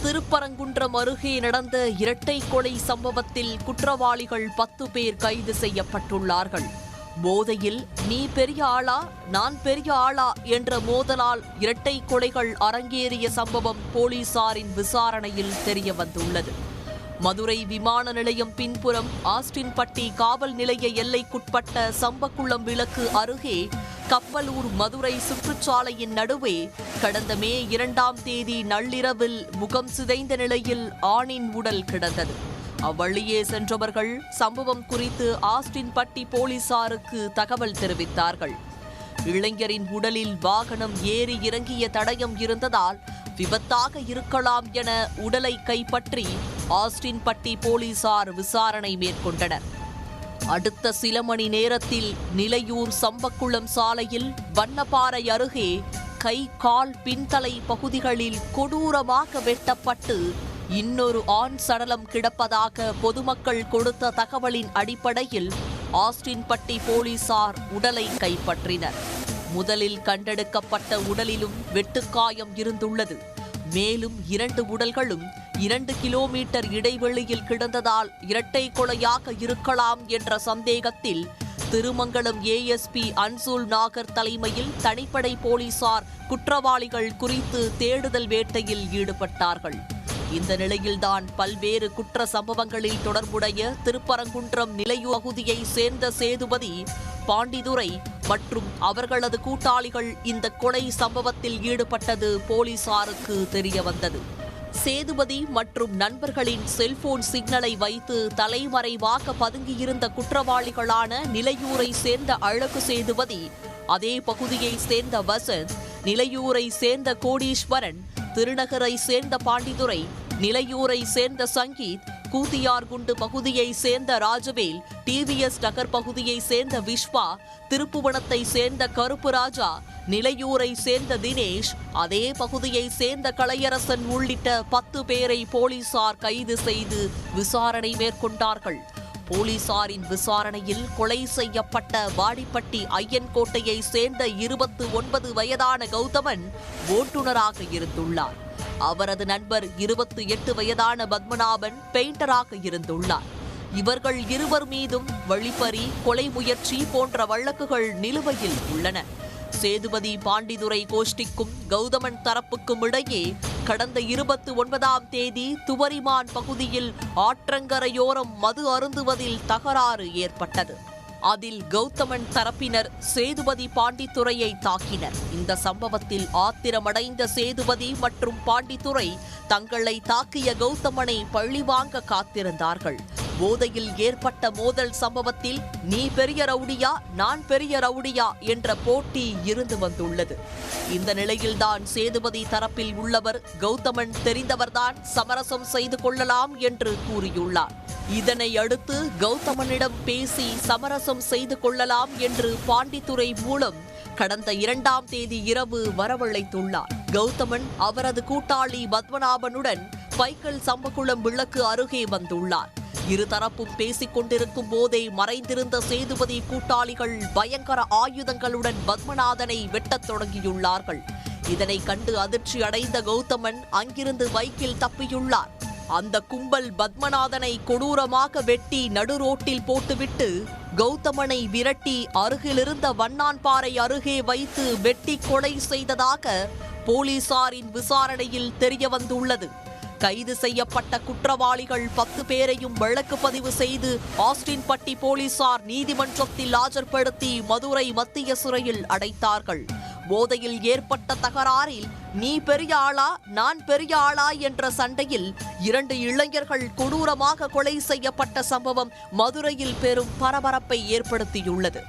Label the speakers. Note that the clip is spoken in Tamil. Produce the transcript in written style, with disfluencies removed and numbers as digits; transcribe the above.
Speaker 1: திருப்பரங்குன்றம் அருகே நடந்த இரட்டை கொலை சம்பவத்தில் குற்றவாளிகள் 10 பேர் கைது செய்யப்பட்டுள்ளார்கள். போதையில் நீ பெரிய ஆளா நான் பெரிய ஆளா என்ற மோதலால் இரட்டை கொலைகள் அரங்கேறிய சம்பவம் போலீசாரின் விசாரணையில் தெரியவந்துள்ளது. மதுரை விமான நிலையம் பின்புறம் ஆஸ்டின்பட்டி காவல் நிலைய எல்லைக்குட்பட்ட சம்பக்குளம் விளக்கு அருகே கப்பலூர் மதுரை சுற்றுச்சாலையின் நடுவே கடந்த மே 2ஆம் தேதி நள்ளிரவில் முகம் சிதைந்த நிலையில் ஆணின் உடல் கிடந்தது. அவ்வழியே சென்றவர்கள் சம்பவம் குறித்து ஆஸ்டின்பட்டி போலீசாருக்கு தகவல் தெரிவித்தார்கள். இளைஞரின் உடலில் வாகனம் ஏறி இறங்கிய தடயம் இருந்ததால் விபத்தாக இருக்கலாம் என உடலை கைப்பற்றி ஆஸ்டின்பட்டி போலீசார் விசாரணை மேற்கொண்டனர். அடுத்த சில மணி நேரத்தில் நிலையூர் சம்பக்குளம் சாலையில் வண்ணப்பாறை அருகே கை கால் பின்தலை பகுதிகளில் கொடூரமாக வெட்டப்பட்டு இன்னொரு ஆண் சடலம் கிடப்பதாக பொதுமக்கள் கொடுத்த தகவலின் அடிப்படையில் ஆஸ்டின்பட்டி போலீசார் உடலை கைப்பற்றினர். முதலில் கண்டெடுக்கப்பட்ட உடலிலும் வெட்டுக்காயம் இருந்துள்ளது. மேலும் 2 உடல்களும் 2 கிலோமீட்டர் இடைவெளியில் கிடந்ததால் இரட்டை கொலையாக இருக்கலாம் என்ற சந்தேகத்தில் திருமங்கலம் ஏஎஸ்பி அன்சுல் நாகர் தலைமையில் தனிப்படை போலீசார் குற்றவாளிகள் குறித்து தேடுதல் வேட்டையில் ஈடுபட்டார்கள். இந்த நிலையில்தான் பல்வேறு குற்ற சம்பவங்களில் தொடர்புடைய திருப்பரங்குன்றம் நிலையூர் பகுதியை சேர்ந்த சேதுபதி, பாண்டிதுரை மற்றும் அவர்களது கூட்டாளிகள் இந்த கொலை சம்பவத்தில் ஈடுபட்டது போலீசாருக்கு தெரியவந்தது. சேதுபதி மற்றும் நண்பர்களின் செல்போன் சிக்னலை வைத்து தலைமறைவாக பதுங்கியிருந்த குற்றவாளிகளான நிலையூரை சேர்ந்த அழகு சேதுபதி, அதே பகுதியை சேர்ந்த வசந்த், நிலையூரை சேர்ந்த கோடீஸ்வரன், திருநகரை சேர்ந்த பாண்டிதுரை, நிலையூரை சேர்ந்த சங்கீத், கூத்தியார்குண்டு பகுதியை சேர்ந்த ராஜவேல், டிவிஎஸ் நகர் பகுதியை சேர்ந்த விஸ்வா, திருப்புவனத்தை சேர்ந்த கருப்பு ராஜா, நிலையூரை சேர்ந்த தினேஷ், அதே பகுதியை சேர்ந்த கலையரசன் உள்ளிட்ட 10 பேரை போலீசார் கைது செய்து விசாரணை மேற்கொண்டார்கள். போலீசாரின் விசாரணையில் கொலை செய்யப்பட்ட வாடிப்பட்டி ஐயன்கோட்டையை சேர்ந்த 29 வயதான கௌதமன் ஓட்டுநராக இருந்துள்ளார். அவரது நண்பர் 28 வயதான பத்மநாபன் பெயிண்டராக இருந்துள்ளார். இவர்கள் இருவர் மீதும் வழிப்பறி, கொலை முயற்சி போன்ற வழக்குகள் நிலுவையில் உள்ளன. சேதுபதி பாண்டிதுரை கோஷ்டிக்கும் கௌதமன் தரப்புக்கும் இடையே கடந்த 29ஆம் தேதி துவரிமான் பகுதியில் ஆற்றங்கரையோரம் மது அருந்துவதில் தகராறு ஏற்பட்டது. அதில் கௌதமன் தரப்பினர் சேதுபதி பாண்டித்துரையை தாக்கினர். இந்த சம்பவத்தில் ஆத்திரமடைந்த சேதுபதி மற்றும் பாண்டித்துரை தங்களை தாக்கிய கௌதமனை பழிவாங்க காத்திருந்தார்கள். போதையில் ஏற்பட்ட மோதல் சம்பவத்தில் நீ பெரிய ரவுடியா நான் பெரிய ரவுடியா என்ற போட்டி இருந்து வந்துள்ளது. இந்த நிலையில்தான் சேதுபதி தரப்பில் உள்ளவர் கௌதமன் தெரிந்தவர்தான் சமரசம் செய்து கொள்ளலாம் என்று கூறியுள்ளார். இதனை அடுத்து கௌதமனிடம் பேசி சமரசம் செய்து கொள்ளலாம் என்று பாண்டித்துரை மூலம் கடந்த 2ஆம் தேதி இரவு வரவழைத்துள்ளார். கௌதமன் அவரது கூட்டாளி பத்மநாபனுடன் பைக்கல் சம்பக்குளம் விளக்கு அருகே வந்துள்ளார். இருதரப்பும் பேசிக் கொண்டிருக்கும் போதே மறைந்திருந்த சேதுபதி கூட்டாளிகள் பயங்கர ஆயுதங்களுடன் பத்மநாதனை வெட்டத் தொடங்கியுள்ளார்கள். இதனை கண்டு அதிர்ச்சி அடைந்த கௌதமன் அங்கிருந்து பைக்கில் தப்பியுள்ளார். அந்த கும்பல் பத்மநாதனை கொடூரமாக வெட்டி நடுரோட்டில் போட்டுவிட்டு கௌதமனை விரட்டி அருகிலிருந்த வண்ணான்பாறை அருகே வைத்து வெட்டி கொலை செய்ததாக போலீசாரின் விசாரணையில் தெரியவந்துள்ளது. கைது செய்யப்பட்ட குற்றவாளிகள் 10 பேரையும் வழக்கு பதிவு செய்து ஆஸ்டின்பட்டி போலீசார் நீதிமன்றத்தில் ஆஜர்படுத்தி மதுரை மத்திய சிறையில் அடைத்தார்கள். போதையில் ஏற்பட்ட தகராறில் நீ பெரிய ஆளா நான் பெரிய ஆளா என்ற சண்டையில் 2 இளைஞர்கள் கொடூரமாக கொலை செய்யப்பட்ட சம்பவம் மதுரையில் பெரும் பரபரப்பை ஏற்படுத்தியுள்ளது.